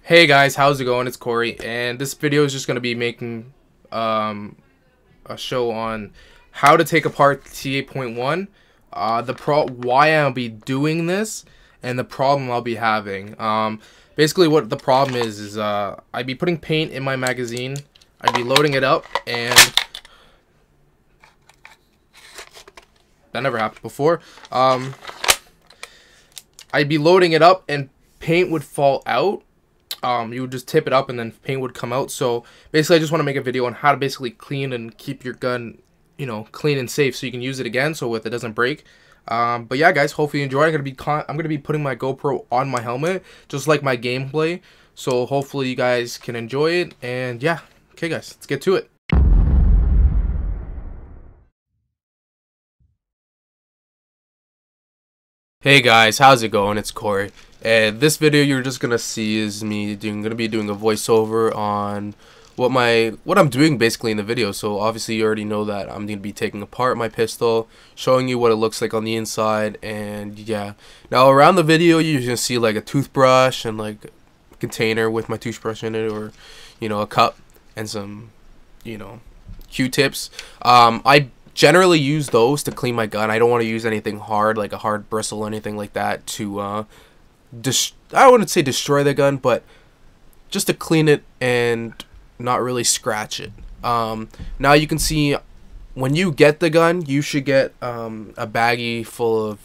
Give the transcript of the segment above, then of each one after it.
Hey guys, how's it going? It's Corey, and this video is just going to be making a show on how to take apart T8.1, why I'll be doing this, and the problem I'll be having. Basically what the problem is I'd be putting paint in my magazine, I'd be loading it up, and that never happened before. I'd be loading it up and paint would fall out. You would just tip it up and then paint would come out. So basically I just want to make a video on how to basically clean and keep your gun, clean and safe so you can use it again so it doesn't break. But yeah guys, hopefully you enjoy. I'm gonna be putting my GoPro on my helmet just like my gameplay. So hopefully you guys can enjoy it, and yeah. Okay guys, let's get to it. Hey guys, how's it going? It's Corey. And this video you're just gonna see is me gonna be doing a voiceover on what I'm doing basically in the video. So obviously you already know that I'm gonna be taking apart my pistol, showing you what it looks like on the inside, and yeah. Now around the video you're gonna see like a toothbrush and like a container with my toothbrush in it, or a cup and some Q-tips. I generally use those to clean my gun. I don't want to use anything hard, like a hard bristle or anything like that, to I wouldn't say destroy the gun, but just to clean it and not really scratch it. Now you can see when you get the gun, you should get a baggie full of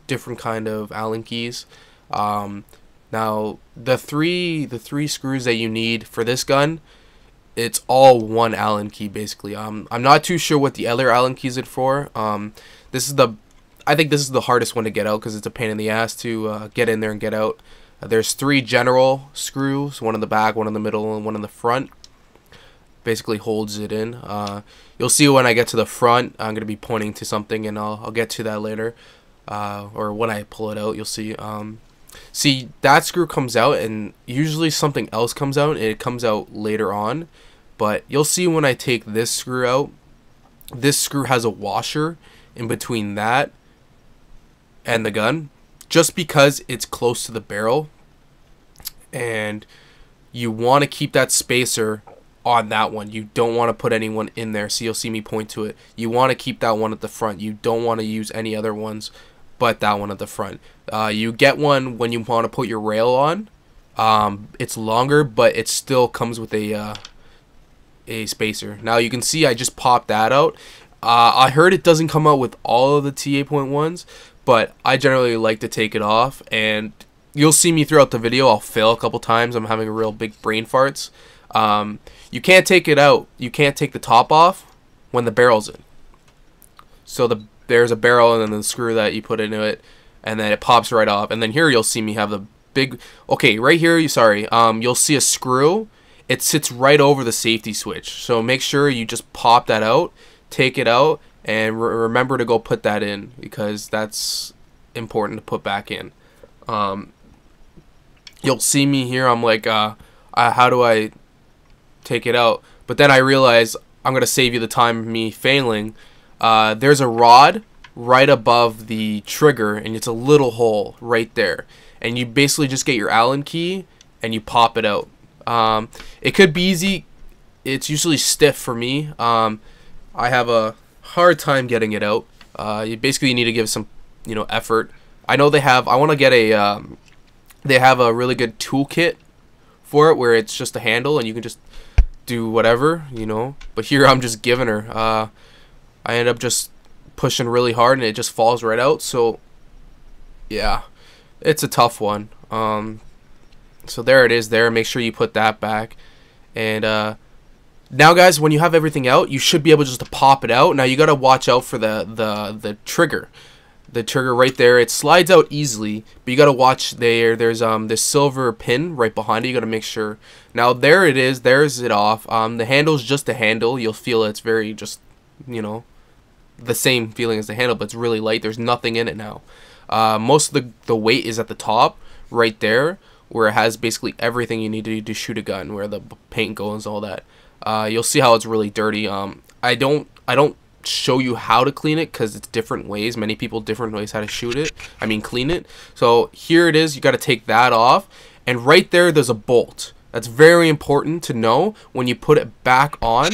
different kind of Allen keys. Now the three screws that you need for this gun, it's all one Allen key basically. I'm not too sure what the other Allen keys are for. I think this is the hardest one to get out because it's a pain in the ass to get in there and get out. There's 3 general screws, one in the back, one in the middle, and one in the front. Basically holds it in. You'll see when I get to the front, I'm gonna be pointing to something, and I'll get to that later, or when I pull it out, you'll see. See, that screw comes out, and usually something else comes out, and it comes out later on. But you'll see when I take this screw out, this screw has a washer in between that and the gun, just because it's close to the barrel, and you want to keep that spacer on that one. You don't want to put anyone in there, so you'll see me point to it. You want to keep that one at the front. You don't want to use any other ones but that one at the front. You get one when you want to put your rail on. It's longer, but it still comes with a spacer. Now you can see I just popped that out. I heard it doesn't come out with all of the T8.1s, but I generally like to take it off, and you'll see me throughout the video. I'll fail a couple times. I'm having a real big brain farts. You can't take it out. You can't take the top off when the barrel's in. So there's a barrel and then the screw that you put into it, and then it pops right off. And then here you'll see me have the big, okay, right here, you'll see a screw. It sits right over the safety switch. So make sure you just pop that out, take it out, and remember to go put that in, because that's important to put back in. You'll see me here, I'm like, how do I take it out? But then I realize I'm gonna save you the time of me failing. There's a rod right above the trigger, and it's a little hole right there, and you basically just get your Allen key and you pop it out. It could be easy. It's usually stiff for me. I have a hard time getting it out. You basically need to give some effort. I know they have, I want to get a they have a really good toolkit for it where it's just a handle and you can just do whatever, but here I'm just giving her. I end up just pushing really hard and it just falls right out. So yeah, it's a tough one. So there it is there. Make sure you put that back. And now guys, when you have everything out, you should be able just to pop it out. Now you got to watch out for the trigger. The trigger right there, it slides out easily, but you got to watch there. There's this silver pin right behind it. You got to make sure. Now there it is. There's it off. The handle's just a handle. You'll feel it's very just, the same feeling as the handle, but it's really light. There's nothing in it now. Most of the weight is at the top right there, where it has basically everything you need to shoot a gun, where the paint goes and all that. You'll see how it's really dirty. I don't show you how to clean it because it's different ways. Many people different ways how to shoot it. I mean clean it. So here it is. You got to take that off, and right there's a bolt. That's very important to know. When you put it back on,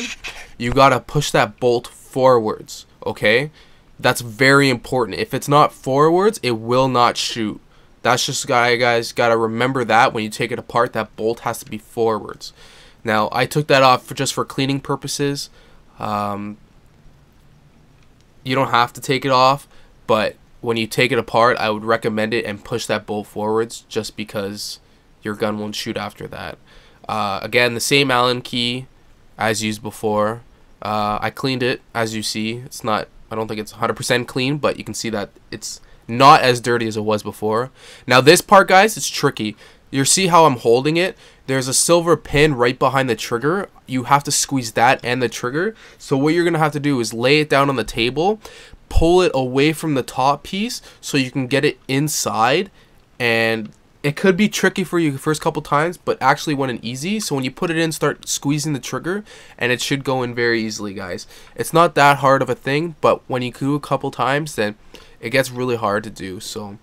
you gotta push that bolt forwards, okay? That's very important. If it's not forwards, it will not shoot. That's just, guys, gotta remember that when you take it apart, that bolt has to be forwards. Now, I took that off just for cleaning purposes. You don't have to take it off, but when you take it apart, I would recommend it and push that bolt forwards, just because your gun won't shoot after that. Again, the same Allen key as used before. I cleaned it, as you see. It's not, I don't think it's 100% clean, but you can see that it's not as dirty as it was before. Now this part, guys, it's tricky. You see how I'm holding it? There's a silver pin right behind the trigger. You have to squeeze that and the trigger. So what you're gonna have to do is lay it down on the table, pull it away from the top piece so you can get it inside, and it could be tricky for you the first couple times, but actually went in easy. So when you put it in, start squeezing the trigger, and it should go in very easily, guys. It's not that hard of a thing, but when you do a couple times, then it gets really hard to do. So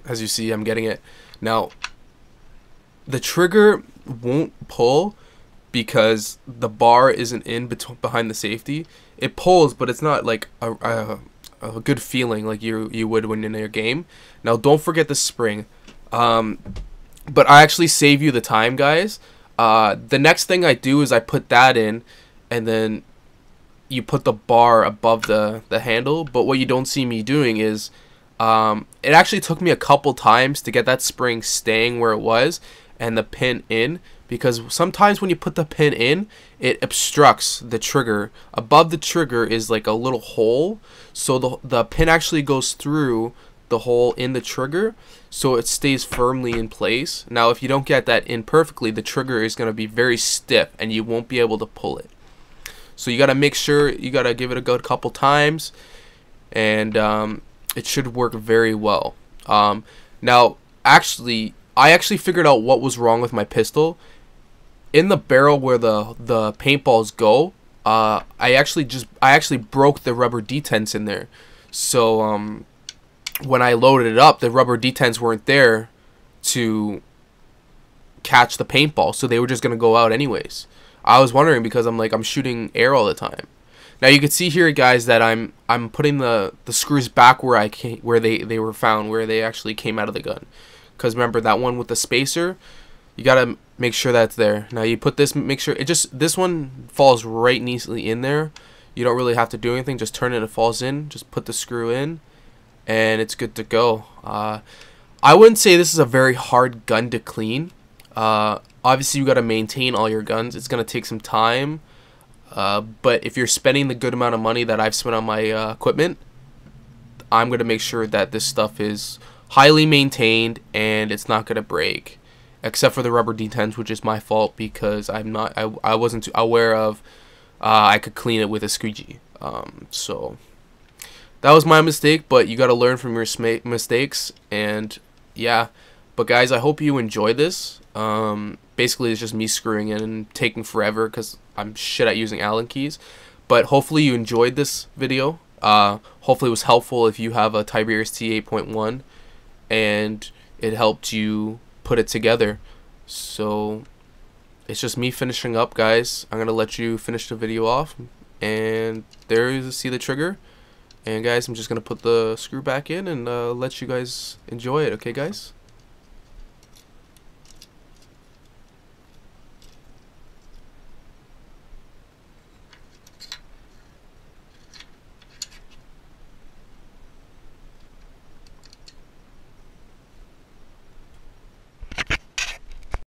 as you see, I'm getting it. Now, the trigger won't pull because the bar isn't in behind the safety. It pulls, but it's not like a good feeling like you would when in your game. Now, don't forget the spring. But I actually save you the time, guys. The next thing I do is I put that in, and then you put the bar above the handle. But what you don't see me doing is it actually took me a couple times to get that spring staying where it was and the pin in, because sometimes when you put the pin in, it obstructs the trigger. Above the trigger is like a little hole, so the pin actually goes through the hole in the trigger, so it stays firmly in place. Now, if you don't get that in perfectly, the trigger is going to be very stiff and you won't be able to pull it. So you got to make sure, you got to give it a good couple times, and it should work very well. Now, I actually figured out what was wrong with my pistol. In the barrel where the paintballs go, I actually broke the rubber detents in there. So when I loaded it up, the rubber detents weren't there to catch the paintball, so they were just gonna go out anyways. I was wondering, because I'm shooting air all the time. Now you can see here, guys, that I'm putting the screws back where they were found, where they actually came out of the gun. Because remember, that one with the spacer, you gotta make sure that's there. Now you put this, make sure this one falls right neatly in there. You don't really have to do anything, just turn it, it falls in. Just put the screw in, and it's good to go. I wouldn't say this is a very hard gun to clean. Obviously you got to maintain all your guns. It's going to take some time, but if you're spending the good amount of money that I've spent on my equipment, I'm going to make sure that this stuff is highly maintained and it's not going to break, except for the rubber detents, which is my fault because I wasn't too aware of I could clean it with a squeegee. So that was my mistake, but you got to learn from your mistakes. And yeah, but guys, I hope you enjoy this. Basically it's just me screwing in and taking forever because I'm shit at using Allen keys. But hopefully you enjoyed this video. Hopefully it was helpful if you have a Tiberius T8.1 and it helped you put it together. So it's just me finishing up, guys. I'm gonna let you finish the video off, and there you see the trigger. And guys, I'm just gonna put the screw back in and let you guys enjoy it. Okay, guys?